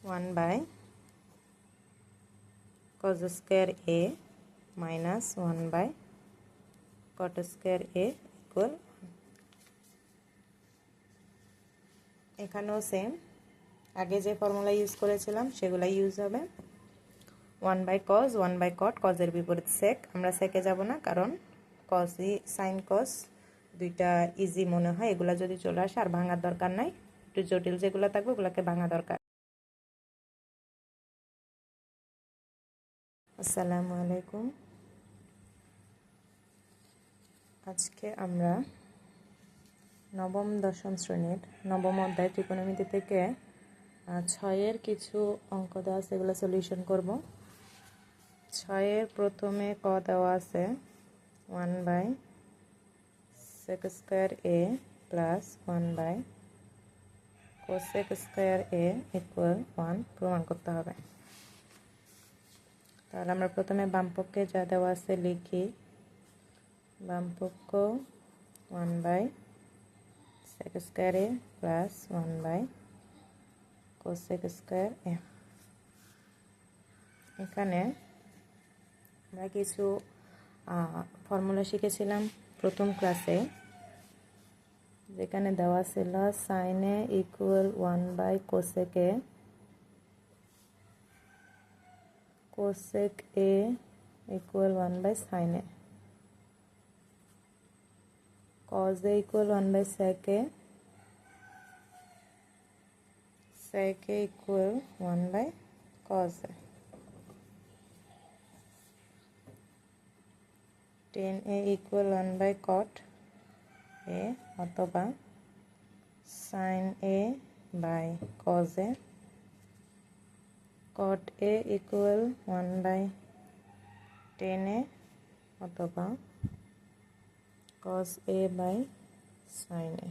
1 by cos square a minus 1 by cot square a equal 1. এখানেও same আগে যে formula use করেছিলাম সেগুলাই use হবে। 1 by cos 1 by cot, cos এর বিপরীত sec। আমরা সেকে যাব না কারণ cos sin cos দুইটা ইজি মনে হয়, এগুলা যদি চলে আসে আর ভাঙার দরকার নাই, একটু জটিল যেগুলো থাকবে ওগুলোকে ভাঙা দরকার। আসসালামু আলাইকুম। আজকে আমরা নবম দশম শ্রেণীর নবম অধ্যায় ত্রিকোণমিতি থেকে 6-এর কিছু অঙ্ক দেওয়া আছে, এগুলো সলিউশন করব। 6-এর প্রথমে ক দেওয়া আছে 1 by sec square a plus 1 by cosec square a equal 1 প্রমাণ করতে হবে। তাহলে আমরা প্রথমে বামপক্ষে যা দেওয়া আছে লিখি। বামপক্ষ 1 by sec square a plus 1 by cosec square a। এখানে আমরা কিছু ফর্মুলা শিখেছিলাম প্রথম ক্লাসে, যেখানে দেওয়া ছিল sin a equal 1 by cosec a, cosec a equal 1 by sin a, cos a equal 1 by sec a, sec a equal 1 by cos a, tan a equal 1 by cot a অথবা sin a by cos a, cot a equal 1 by tan a অথবা cos a by sin a।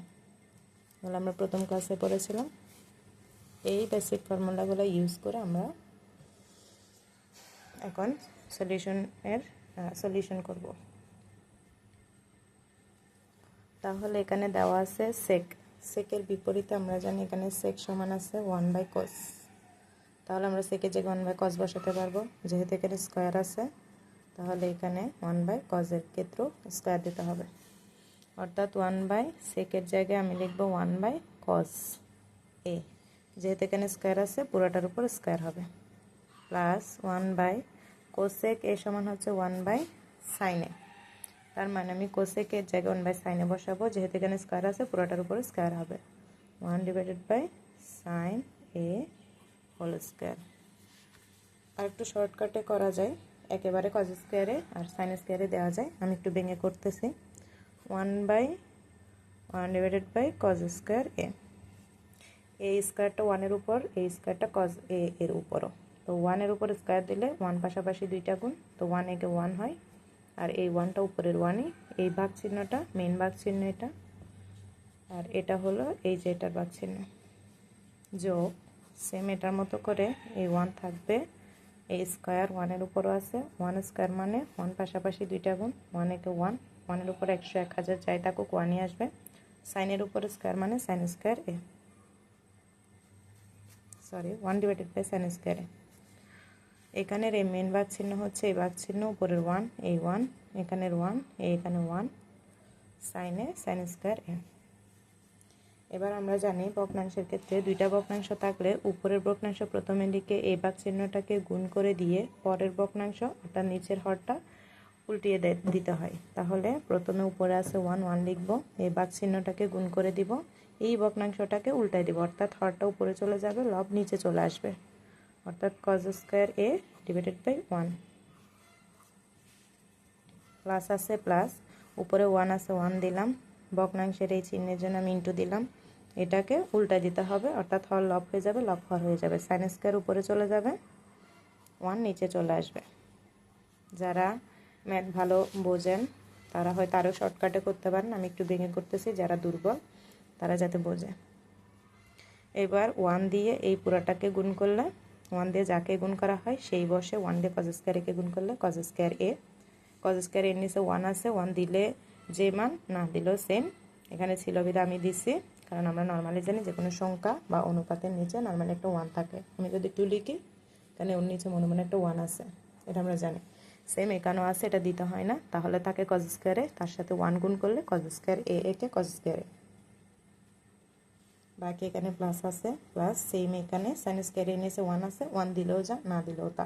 এগুলো আমরা প্রথম ক্লাসে পড়েছিলাম। এই basic ফর্মুলাগুলো use করে আমরা এখন সলিউশন করব। তাহলে এখানে দেওয়া আছে সেক। সেকের বিপরীতে আমরা জানি এখানে সেক সমান আছে 1 by cos। তাহলে আমরা সেকে যে 1 by cos বসাতে পারবো, যেহেতু এখানে স্কয়ার আছে তাহলে এখানে 1 by cos এর ক্ষেত্রেও স্কয়ার দিতে হবে, অর্থাৎ 1 by সেকের জায়গায় আমি লিখব 1 by cos a, যেহেতু এখানে স্কয়ার আছে পুরোটার উপর স্কয়ার হবে, প্লাস 1 by cosec a সমান হচ্ছে 1 by sin a। তার মানে আমি cosec এর জায়গায় 1 by sin a বসাবো, যেহেতু এখানে স্কয়ার আছে পুরোটার উপর স্কয়ার হবে, 1 divided by sin a whole square. আর একটু শর্টকাটে করা যায়, একেবারে cos স্কয়ারে আর sin স্কয়ারে দেওয়া যায়, আমি একটু ভেঙে করতেছি। 1 by 1 divided by cos square a, এই স্কয়ারটা 1 এর উপর, এই স্কয়ারটা cos a এর উপরও, তো 1 এর উপর স্কয়ার দিলে 1 পাশাপাশি দুইটা গুণ, তো 1 একে 1 হয়, আর এই 1টা উপরের 1ই, এই ভাগ চিহ্নটা মেইন ভাগ চিহ্ন এটা, আর এটা হলো এই যে এটার ভাগ চিহ্ন, যোগ সেম এটার মতো করে এই 1 থাকবে, এই স্কয়ার 1 এর উপরও আছে, 1 স্কয়ার মানে 1 পাশাপাশি দুইটা গুণ, 1 একে 1, 1 এর উপর 100 1000 যাই থাকুক 1ই আসবে, sin এর উপর স্কয়ার মানে sin square a, sorry 1 divided by sin square a। এখানের এই মেন ভাগ চিহ্ন হচ্ছে এই ভাগ চিহ্ন, উপরের 1 এই 1, এখানের 1 এইখানে 1, sin a sin square a। এবার আমরা জানি ভগ্নাংশের ক্ষেত্রে দুইটা ভগ্নাংশ থাকলে উপরের ভগ্নাংশ প্রথমে লিখে এই ভাগ চিহ্নটাকে গুণ করে দিয়ে পরের ভগ্নাংশ অর্থাৎ নিচের হরটা উল্টিয়ে দিতে হয়। তাহলে প্রথমে উপরে আছে 1 1 লিখব, এই ভাগ চিহ্নটাকে গুণ করে দিব, এই ভগ্নাংশটাকে উল্টাই দিব, অর্থাৎ হরটা উপরে চলে যাবে, লব নিচে চলে আসবে, অর্থাৎ cos square a divided by 1, plus আছে প্লাস, উপরে 1 আছে 1 দিলাম, ভগ্নাংশের এই চিহ্নের জন্য আমি ইনটু দিলাম, এটাকে উল্টা দিতে হবে, অর্থাৎ হর লব হয়ে যাবে, লব হর হয়ে যাবে, sin স্কয়ার উপরে চলে যাবে, 1 নিচে চলে আসবে। যারা ম্যাথ ভালো বোঝেন তারা হয়তো আরও শর্টকাটে করতে পারেন, আমি একটু ভেঙে করতেছি, যারা দুর্বল তারা যাতে বোঝে। এবার 1 দিয়ে এই পুরাটাকে গুণ করলে, 1 দিয়ে যাকে গুণ করা হয় সেই বসে, 1 দিয়ে cos স্কয়ার একে গুণ করলে cos square a, cos square এর নিচে 1 আছে, 1 দিলে যে মান না দিলেও সেম, এখানে ছিল বিধা আমি দিছি, কারণ আমরা নর্মালি জানি যে কোনো সংখ্যা বা অনুপাতের নিচে নর্মালি একটা 1 থাকে। আমি যদি 2 লিখি এখানে ওর নিচে মনে মনে একটা 1 আছে, এটা আমরা জানি। সেম এখানেও আছে, এটা দিতে হয় না। তাহলে থাকে cos স্কয়ার a, তার সাথে 1 গুণ করলে cos square a K cos square a। বাকি এখানে প্লাস আছে, প্লাস সেম এখানে sin স্কয়ার a নিচে 1 আছে, 1 দিলেও যা না দিলেও তা।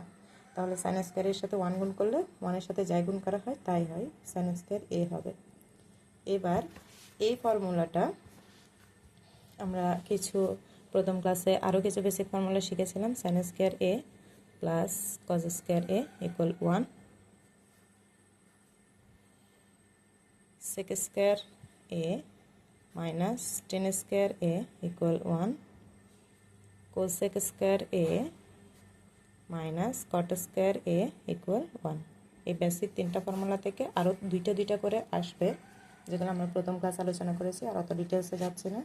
তাহলে sin স্কয়ার এর সাথে 1 গুণ করলে 1 এর সাথে যাই গুণ করা হয় তাই হয়, sin স্কয়ার a হবে। এবার এই ফর্মুলাটা আমরা কিছু প্রথম ক্লাসে আরও কিছু বেসিক ফর্মুলা শিখেছিলাম। sin square a plus cos square a equal 1, sec square a minus tan square a equal 1, cosec square a minus cot square a equal 1। এই বেসিক তিনটা ফর্মুলা থেকে আরও দুইটা করে আসবে, যেগুলো আমরা প্রথম ক্লাস আলোচনা করেছি, আর অত ডিটেলসে যাচ্ছে না।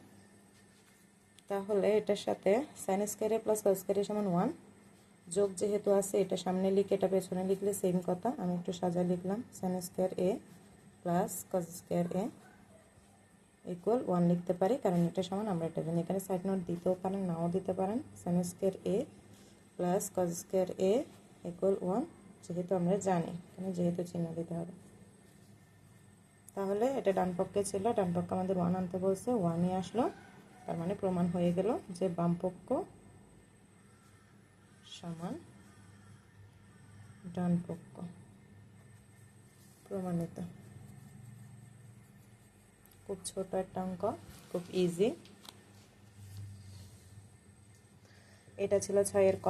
তাহলে এটার সাথে sin square a plus cos square a সমান 1 যোগ যেহেতু আছে, এটা সামনে লিখে এটা পেছনে লিখলে সেম কথা। আমি একটু সাজা লিখলাম, sin square a plus cos square a equal 1 লিখতে পারি, কারণ এটা সমান আমরা এটা জানি। এখানে সাইড নোট দিতেও পারেন, নাও দিতে পারেন। sin square a plus cos square a equal 1 যেহেতু আমরা জানি, এখানে যেহেতু চিহ্ন দিতে হবে। তাহলে এটা ডান পক্ষে ছিল, ডান পক্ষে আমাদের 1 আনতে বলছে, 1ই আসলো। তার মানে প্রমাণ হয়ে গেল যে বাম পক্ষ সমান ডান পক্ষ, প্রমাণিত। খুব ছোট একটা অঙ্ক, খুব ইজি। এটা ছিল 6 এর ক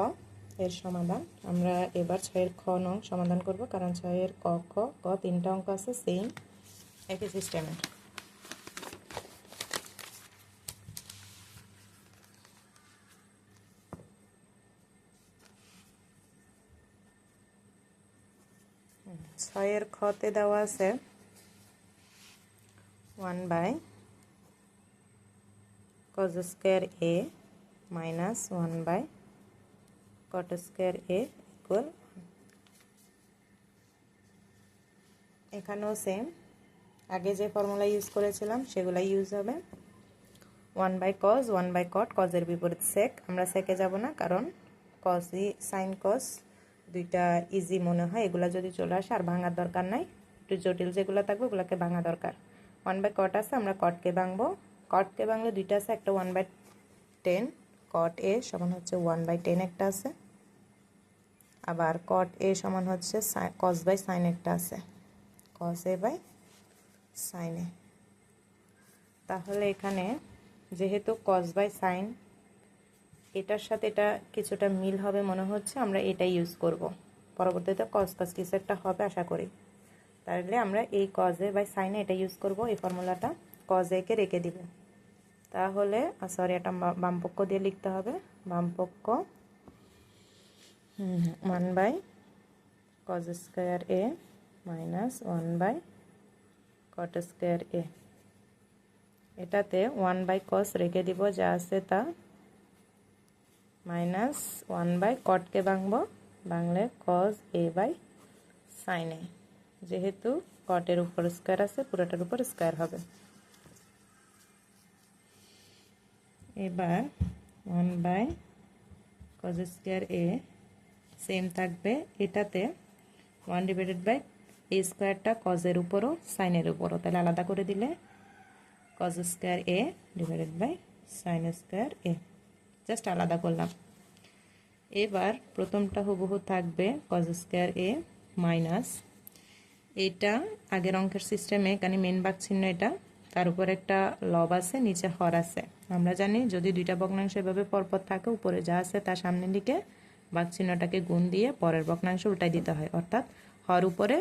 এর সমাধান। আমরা এবার 6 এর খ নং সমাধান করব, কারণ 6 এর ক খ গ তিনটা অঙ্ক আছে সেম একই সিস্টেমের। ছয়ের খতে দেওয়া আছে 1/cos square a minus 1/cot square a equal. এখানেও সেম, আগে যে ফর্মুলা ইউজ করেছিলাম সেগুলাই ইউজ হবে। 1/cos 1/cot, কজের বিপরীত সেক। আমরা সেকে যাব না, কারণ কসই সাইন কস দুইটা ইজি মনে হয়, এগুলা যদি চলে আসে আর ভাঙার দরকার নাই। একটু জটিল যেগুলো থাকবে ওগুলোকে ভাঙা দরকার। 1/cot আছে, আমরা কটকে ভাঙবো। কটকে ভাঙলে দুইটা আছে, একটা 1/10 cot a সমান হচ্ছে 1/10 একটা আছে, আবার cot a সমান হচ্ছে cos বাই সাইন একটা আছে, cos a by sine a। তাহলে এখানে যেহেতু cos বাই সাইন এটার সাথে এটা কিছুটা মিল হবে মনে হচ্ছে, আমরা এটাই ইউজ করব। পরবর্তীতে cos cos কিছু একটা হবে আশা করি। তাহলে আমরা এই cos a বাই সাইন এটা ইউজ করব। এই ফর্মুলাটা cos a কে রেখে দিব। তাহলে সরি, এটা বাম পক্ষ দিয়ে লিখতে হবে। বাম পক্ষ 1/cos square a minus 1/cot square a। এটাতে 1/cos রেখে দিব, যা আছে তা, মাইনাস 1/cot কে ভাঙবো, ভাঙলে cos a by sine a। যেহেতু cot এর উপর স্কয়ার আছে, পুরোটার উপর স্কয়ার হবে। এবার 1/cos স্কয়ার a সেম থাকবে, এটাতে 1/a স্কয়ারটা cos এর উপরও সাইন এর উপরও, তাহলে আলাদা করে দিলে cos square a divided by sine square a, just আলাদা করলাম। এবার প্রথমটা হুবহু থাকবে cos স্কয়ার a মাইনাস, এটা আগের অঙ্কের সিস্টেমে এখানে মেন ভাগ চিহ্ন, এটা তার উপর একটা লব আছে, নিচে হর আছে। আমরা জানি যদি দুইটা ভগ্নাংশ এভাবে পরপর থাকে, উপরে যা আছে তার সামনে দিকে ভাগ চিহ্নটাকে গুণ দিয়ে পরের ভগ্নাংশ উল্টাই দিতে হয়, অর্থাৎ হর উপরে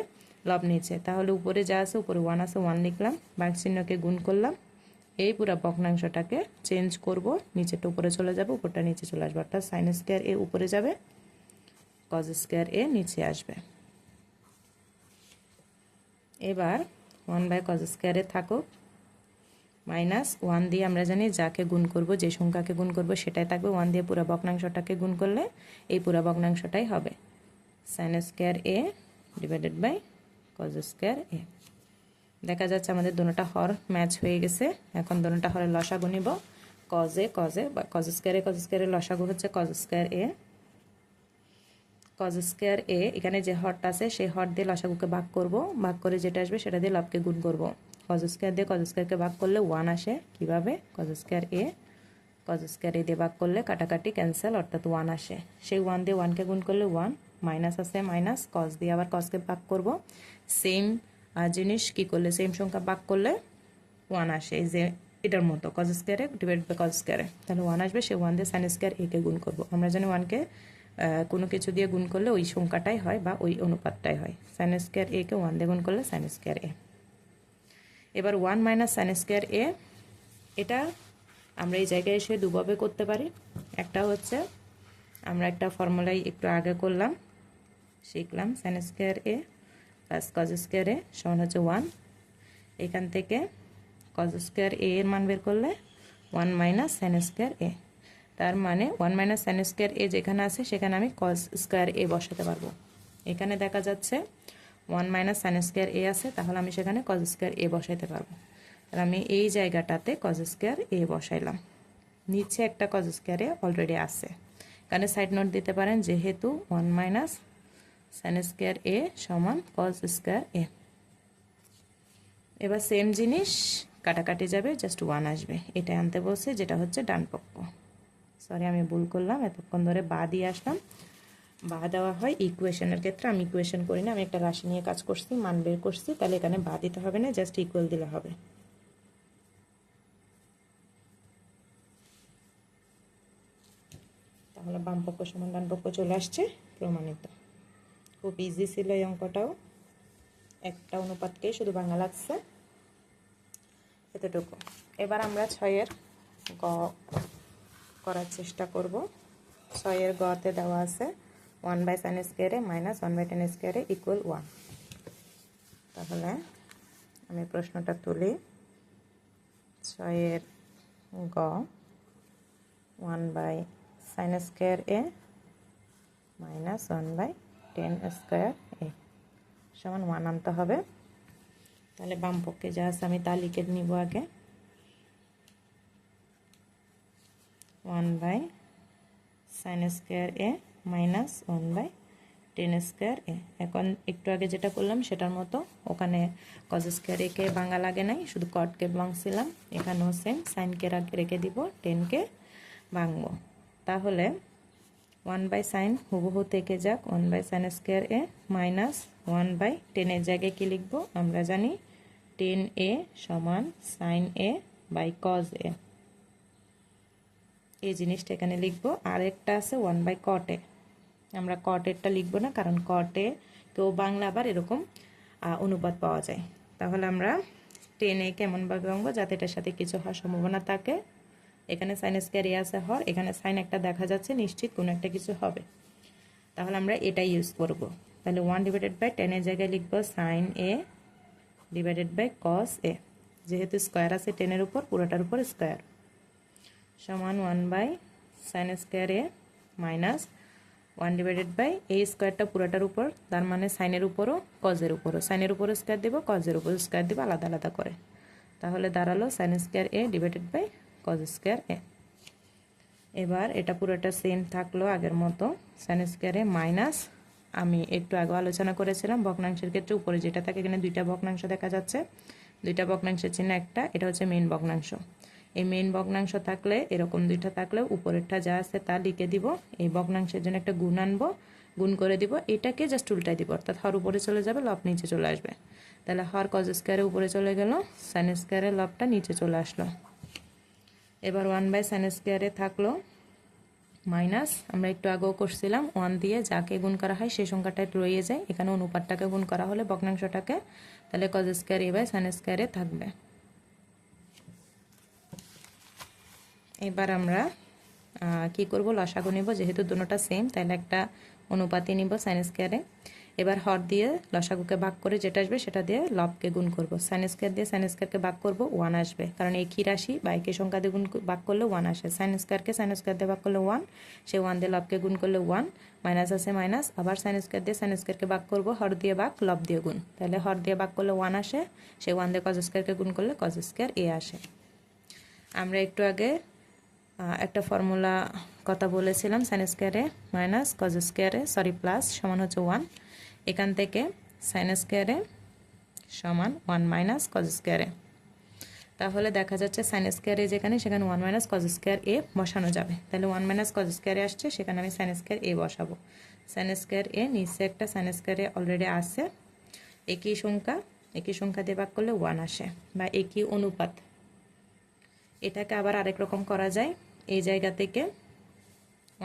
লব নিচে। তাহলে উপরে যা আছে, উপরে 1 আছে, 1 লিখলাম, ভাগ চিহ্নকে গুণ করলাম, এই পুরো ভগ্নাংশটাকে চেঞ্জ করব, নিচেটা উপরে চলে যাবে, উপরটা নিচে চলে আসবে, অর্থাৎ সাইন স্কয়ার a উপরে যাবে, cos স্কয়ার a নিচে আসবে। এবার 1/cos স্কয়ার a থাকুক, মাইনাস 1 দিয়ে আমরা জানি যাকে গুণ করব, যে সংখ্যাকে গুণ করব সেটাই থাকবে। 1 দিয়ে পুরো ভগ্নাংশটাকে গুণ করলে এই পুরো ভগ্নাংশটাই হবে sin square a divided by cos square a। দেখা যাচ্ছে আমাদের দুটোটা হর ম্যাচ হয়ে গেছে। এখন দুটোটা হরের লসাগু নিব। কজে বা কজ স্কোয়ারে লসাগু হচ্ছে কজ স্কোয়ার এ। কজ স্কোয়ার এ এখানে যে হরটা আছে সেই হর দিয়ে লসাগুকে ভাগ করব, ভাগ করে যেটা আসবে সেটা দিয়ে লবকে গুণ করব। কজ স্কোয়ার দিয়ে কজ স্কোয়ারকে ভাগ করলে 1 আসে। কিভাবে? কজ স্কোয়ার এ দিয়ে ভাগ করলে কাটাকাটি ক্যান্সেল, অর্থাৎ 1 আসে। সেই 1 দিয়ে 1কে গুণ করলে 1, মাইনাস আছে মাইনাস, কজ দিয়ে আবার কজকে ভাগ করব। সেম জিনিস কি করলে সেম সংখ্যা ভাগ করলে 1 আসে। এই যে এটার মতো কজ স্কোয়ারে ডিভাইড বাই কজ স্কোয়ারে, তাহলে 1 আসবে। সেই 1 দিয়ে সাইন স্কোয়ার এ কে গুণ করব। আমরা জানি 1কে কোনো কিছু দিয়ে গুণ করলে ওই সংখ্যাটাই হয় বা ওই অনুপাতটাই হয়। সাইন স্কোয়ার এ কে 1 দিয়ে গুণ করলে সাইন স্কোয়ার এ। এবার 1 মাইনাস সাইন স্কোয়ার এ, এটা আমরা এই জায়গায় এসে দুভাবে করতে পারি। একটা হচ্ছে আমরা একটা ফর্মুলাই একটু আগে করলাম, শিখলাম, sign square A plus cos square A সমান হচ্ছে 1। এখান থেকে কজ স্কোয়ার এ এর মান বের করলে 1 মাইনাস সাইন স্কোয়ার এ। তার মানে 1 মাইনাস সাইন স্কোয়ার এ যেখানে আছে সেখানে আমি কজ স্কোয়ার এ বসাতে পারবো। এখানে দেখা যাচ্ছে 1 মাইনাস সাইন স্কোয়ার এ আছে, তাহলে আমি সেখানে কজ স্কোয়ার এ বসাইতে পারবো। তাহলে আমি এই জায়গাটাতে কজ স্কোয়ার এ বসাইলাম। নিচে একটা কজ স্কোয়ার এ অলরেডি আছে, এখানে সাইড নোট দিতে পারেন, যেহেতু 1 মাইনাস সাইন স্কোয়ার এ সমান কজ স্কোয়ার এ। এবার সেম জিনিস কাটাকাটি যাবে, জাস্ট 1 আসবে। এটা আনতে বলছে, যেটা হচ্ছে ডান পক্ষ। সরি, আমি ভুল করলাম, এতক্ষণ ধরে বা দিয়ে আসলাম। বা দেওয়া হয় ইকুয়েশনের ক্ষেত্রে, আমি ইকুয়েশন করি না, আমি একটা রাশি নিয়ে কাজ করছি, মান বের করছি, তাহলে এখানে বা দিতে হবে না, জাস্ট ইকুয়াল দিলে হবে। তাহলে বাম পক্ষ সমান ডান পক্ষ চলে আসছে, প্রমাণিত। খুব ইজি ছিল এই অঙ্কটাও, একটা অনুপাতকেই শুধু ভাঙা লাগছে, এতটুকু। এবার আমরা 6-এর গ করার চেষ্টা করব। 6-এর গতে দেওয়া আছে 1 by sine square A minus 1 by tan square A equal 1। তাহলে আমি প্রশ্নটা তুলি। 6-এর গ 1 by sine square A minus 1 by tan square A সমান 1 আনতে হবে। তাহলে বাম পক্ষে যা আছে আমি তা লিখে নিব আগে। 1 by sine square A minus 1 by tan square A. এখন একটু আগে যেটা করলাম সেটার মতো, ওখানে কজ স্কোয়ার একে ভাঙা লাগে নাই, শুধু কটকে ভাঙছিলাম। এখানেও সেম, সাইনকে রেখে দিব, টেনকে ভাঙবো। তাহলে 1 বাই সাইন হুবহু থেকে যাক, 1 by sine square A minus 1 by টেনের জায়গায় কি লিখবো? আমরা জানি টেন এ সমান sine a by cos a, এই জিনিসটা এখানে লিখবো। আর একটা আছে 1 বাই কট এ, আমরা কট এরটা লিখবো না, কারণ কট এ কেউ বাংলা আবার এরকম অনুপাত পাওয়া যায়। তাহলে আমরা টেন এ কেমনভাবে ভাঙবো যাতে এটার সাথে কিছু হওয়ার সম্ভাবনা থাকে। এখানে সাইন স্কোয়ার এ আছে হর, এখানে সাইন একটা দেখা যাচ্ছে, নিশ্চিত কোনো একটা কিছু হবে, তাহলে আমরা এটাই ইউজ করব। তাহলে 1 ডিভাইডেড বাই টেনের জায়গায় লিখবো sine A divided by cos A, যেহেতু স্কোয়ার আছে টেনের উপর, পুরোটার উপর স্কোয়ার, সমান 1 by sine square A minus 1 divided by এই স্কোয়ারটা পুরোটার উপর, তার মানে সাইনের উপরও কজের উপরও, সাইনের উপর স্কোয়ার দেবো, কজের উপর স্কোয়ার দেবো, আলাদা আলাদা করে। তাহলে দাঁড়ালো sine square A divided by cos square A. এবার এটা পুরোটা সেম থাকলো আগের মতো, সাইন স্কোয়ার এ মাইনাস, আমি একটু আগে আলোচনা করেছিলাম ভগ্নাংশের ক্ষেত্রে উপরে যেটা থাকে, এখানে দুইটা ভগ্নাংশ দেখা যাচ্ছে, দুইটা ভগ্নাংশের চিহ্ন একটা, এটা হচ্ছে মেইন ভগ্নাংশ। এই মেইন ভগ্নাংশ থাকলে, এরকম দুইটা থাকলে উপরেরটা যা আছে তা লিখে দিব, এই ভগ্নাংশের জন্য একটা গুণ আনবো, গুণ করে দিব, এটাকে জাস্ট উল্টাই দিব, অর্থাৎ হর উপরে চলে যাবে, লব নিচে চলে আসবে। তাহলে হর কজ স্কোয়ারে উপরে চলে গেল, সাইন স্কোয়ারের লবটা নিচে চলে আসলো। এবার 1 বাই সাইন স্কোয়ারে থাকলো মাইনাস, আমরা একটু আগেও করছিলাম 1 দিয়ে যাকে গুণ করা হয় সেই সংখ্যাটা রয়ে যায়, এখানে অনুপাতটাকে গুণ করা হলে ভগ্নাংশটাকে, তাহলে cos square a by sine স্কোয়ারে থাকবে। এবার আমরা কি করব, লসাগু নিব, যেহেতু দুটোটা সেম তাহলে একটা অনুপাতই নিব সাইন স্কোয়ারে। এবার হর দিয়ে লসাগুকে ভাগ করে যেটা আসবে সেটা দিয়ে লবকে গুণ করব। সাইন স্কয়ার দিয়ে সাইন স্কয়ারকে ভাগ করব, 1 আসবে, কারণ একই রাশি বা একই সংখ্যা দিয়ে গুণ ভাগ করলে 1 আসে। সাইন স্কয়ারকে সাইন স্কয়ার দিয়ে ভাগ করলে 1, সেই 1 দিয়ে লবকে গুণ করলে 1, মাইনাস আছে মাইনাস, আবার সাইন স্কয়ার দিয়ে সাইন স্কয়ারকে ভাগ করব, হর দিয়ে ভাগ লব দিয়ে গুণ, তাহলে হর দিয়ে ভাগ করলে 1 আসে, সেই 1 দিয়ে কজ স্কয়ারকে গুণ করলে কজ স্কয়ার এ আসে। আমরা একটু আগে একটা ফর্মুলা কথা বলেছিলাম, সাইন স্কয়ারে মাইনাস কজ স্কয়ারে প্লাস সমান হচ্ছে 1, এখান থেকে সাইন স্কয়ারে সমান 1 মাইনাস কজ স্কয়ারে। তাহলে দেখা যাচ্ছে সাইন স্কয়ারে যেখানে সেখানে 1 মাইনাস কজ স্কয়ার এ বসানো যাবে, তাহলে 1 মাইনাস কজ স্কয়ারে আসছে, সেখানে আমি সাইন স্কয়ার এ বসাবো। সাইন স্কয়ার এ নিচে একটা সাইন স্কয়ার এ অলরেডি আছে, একই সংখ্যা দিয়ে ভাগ করলে 1 আসে, বা একই অনুপাত। এটাকে আবার আরেক রকম করা যায়, এই জায়গা থেকে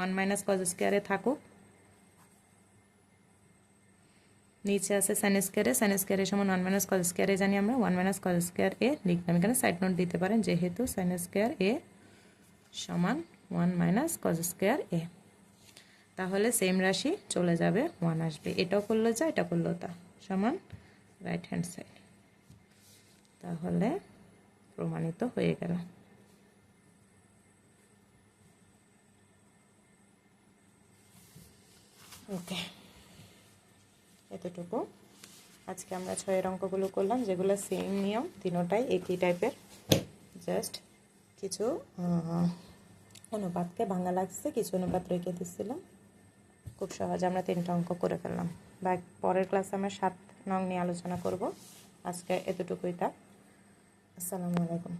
1 মাইনাস কজ স্কয়ারে থাকুক, নিচে আছে সাইন স্কয়ারে সমান 1 মাইনাস কজ স্কয়ারে জানি আমরা, 1 মাইনাস কজ স্কয়ার এ লিখলাম। এখানে সাইড নোট দিতে পারেন, যেহেতু সাইন স্কয়ার এ সমান 1 মাইনাস কজ স্কয়ার এ, তাহলে সেম রাশি চলে যাবে, 1 আসবে, এটাও করলো যা এটা করলো তা, সমান রাইট হ্যান্ড সাইড। তাহলে প্রমাণিত হয়ে গেল। ওকে, এতটুকু আজকে আমরা 6 অঙ্কগুলো করলাম, যেগুলো সেম নিয়ম, তিনোটাই একই টাইপের, জাস্ট কিছু অনুপাতকে ভাঙা লাগছে, কিছু অনুপাত রেখে দিচ্ছিলাম। খুব সহজে আমরা 3টা অঙ্ক করে ফেললাম। বা পরের ক্লাসে আমরা 7 নং নিয়ে আলোচনা করব। আজকে এতটুকুই থাক। আসসালামু আলাইকুম।